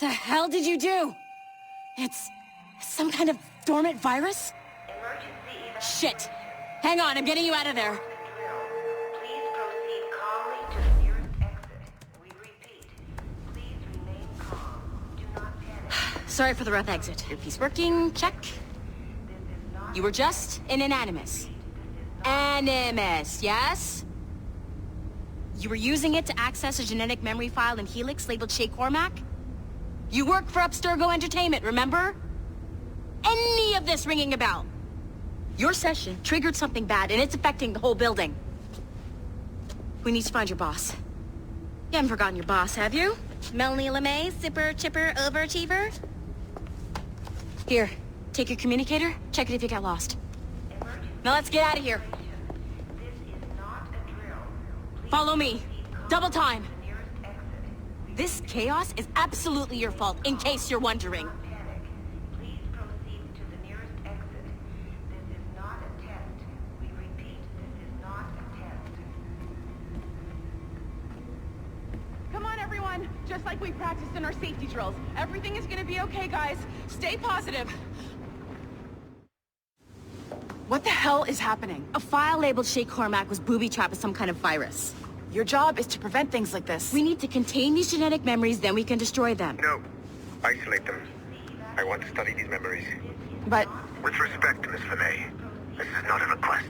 The hell did you do? It's some kind of dormant virus? Shit! Hang on, I'm getting you out of there. Please proceed calmly to the nearest exit. We repeat, please remain calm. Do not panic. Sorry for the rough exit. Earpiece working, check. You were just an animus. Animus, yes? You were using it to access a genetic memory file in Helix labeled Shay Cormac? You work for Abstergo Entertainment, remember? Any of this ringing a bell? Your session triggered something bad, and it's affecting the whole building. We need to find your boss. You haven't forgotten your boss, have you? Melanie LeMay, zipper, chipper, overachiever? Here, take your communicator, check it if you got lost. Now let's get out of here. This is not a drill. Please Follow me. Double time. to the nearest exit. This chaos is absolutely your fault, in case you're wondering. Panic. Please proceed to the nearest exit. This is not a test. We repeat, this is not a test. Come on, everyone. Just like we practiced in our safety drills. Everything is gonna be okay, guys. Stay positive. What the hell is happening? A file labeled Shay Cormac was booby-trapped with some kind of virus. Your job is to prevent things like this. We need to contain these genetic memories, then we can destroy them. No. Isolate them. I want to study these memories. But With respect, Miss LeMay, this is not a request.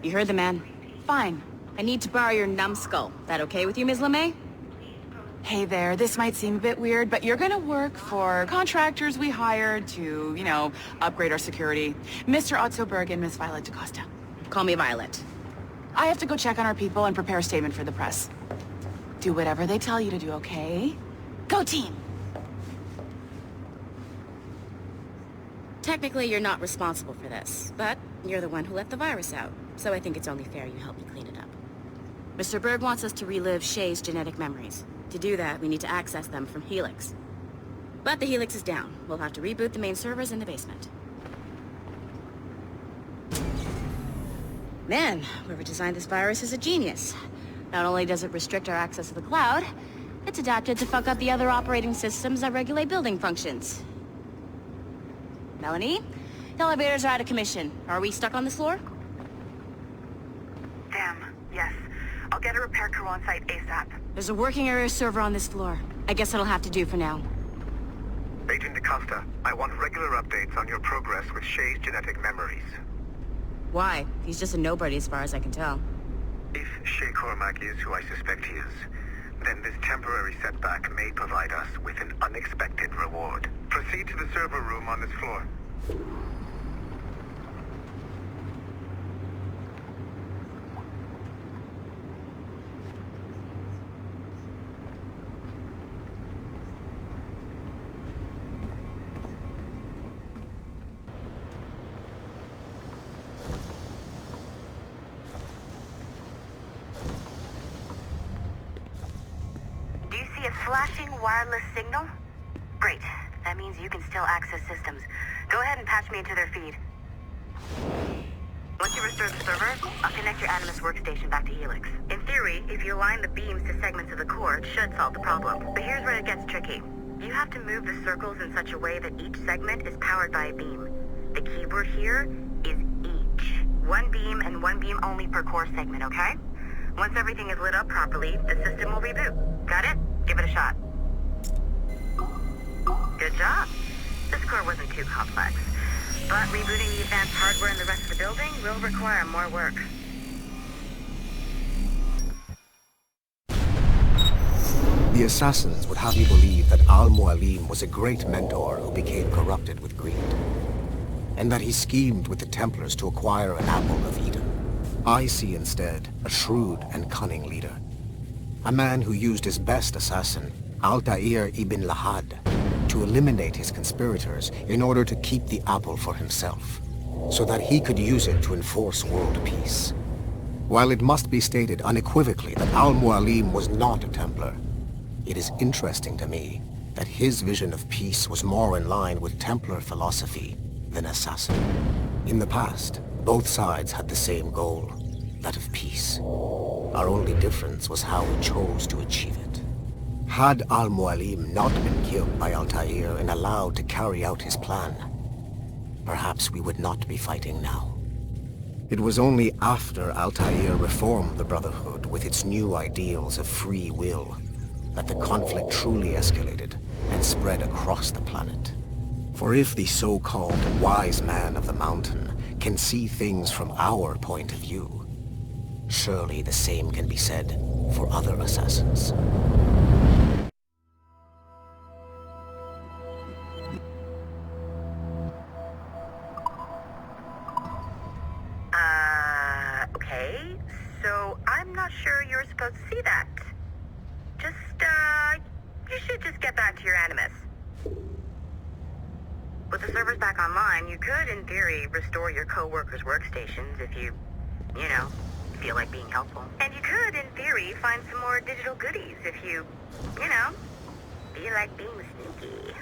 You heard the man. fine. I need to borrow your numbskull. That okay with you, Ms. LeMay? Hey there, this might seem a bit weird, but you're gonna work for contractors we hired to, upgrade our security. Mr. Otto Berg and Miss Violet DaCosta. Call me Violet. I have to go check on our people and prepare a statement for the press. Do whatever they tell you to do, okay? Go team! Technically, you're not responsible for this, but you're the one who let the virus out, so I think it's only fair you help me clean it up. Mr. Berg wants us to relive Shay's genetic memories. To do that, we need to access them from Helix. But the Helix is down. We'll have to reboot the main servers in the basement. Man, whoever designed this virus is a genius. Not only does it restrict our access to the cloud, it's adapted to fuck up the other operating systems that regulate building functions. Melanie? The elevators are out of commission. Are we stuck on this floor? Damn, yes. I'll get a repair crew on site ASAP. There's a working area server on this floor. I guess that'll have to do for now. Agent DaCosta, I want regular updates on your progress with Shay's genetic memories. Why? He's just a nobody as far as I can tell. If Shay Cormac is who I suspect he is, then this temporary setback may provide us with an unexpected reward. Proceed to the server room on this floor. Do you see a flashing wireless signal? Great. That means you can still access systems. Go ahead and patch me into their feed. Once you restore the server, I'll connect your Animus workstation back to Helix. In theory, if you align the beams to segments of the core, it should solve the problem. But here's where it gets tricky. You have to move the circles in such a way that each segment is powered by a beam. The keyword here is each. One beam and one beam only per core segment, okay? Once everything is lit up properly, the system will reboot. Got it? Give it a shot. Good job. This core wasn't too complex. But rebooting the advanced hardware in the rest of the building will require more work. The assassins would have you believe that Al-Mualim was a great mentor who became corrupted with greed, and that he schemed with the Templars to acquire an apple of Eden. I see instead a shrewd and cunning leader. A man who used his best assassin, Altair ibn Lahad, to eliminate his conspirators in order to keep the apple for himself, so that he could use it to enforce world peace. While it must be stated unequivocally that Al-Mualim was not a Templar, it is interesting to me that his vision of peace was more in line with Templar philosophy than assassin. In the past, both sides had the same goal, that of peace. Our only difference was how we chose to achieve it. Had Al-Mualim not been killed by Altair and allowed to carry out his plan, perhaps we would not be fighting now. It was only after Altair reformed the Brotherhood with its new ideals of free will that the conflict truly escalated and spread across the planet. For if the so-called wise man of the mountain can see things from our point of view, surely the same can be said for other assassins. Okay. So I'm not sure you're supposed to see that. Just, you should just get back to your Animus. With the servers back online, you could, in theory, restore your co-workers' workstations if you feel like being helpful. And you could, in theory, find some more digital goodies if you feel like being sneaky.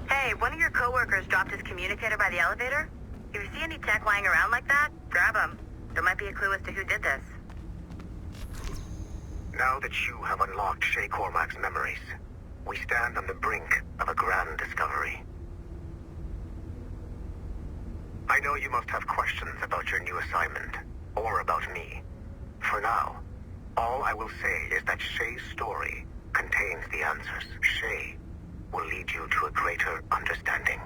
Hey, one of your co-workers dropped his communicator by the elevator. If you see any tech lying around like that, grab them. There might be a clue as to who did this. Now that you have unlocked Shay Cormac's memories, we stand on the brink of a grand discovery. I know you must have questions about your new assignment, or about me. For now, all I will say is that Shay's story contains the answers. Shay will lead you to a greater understanding.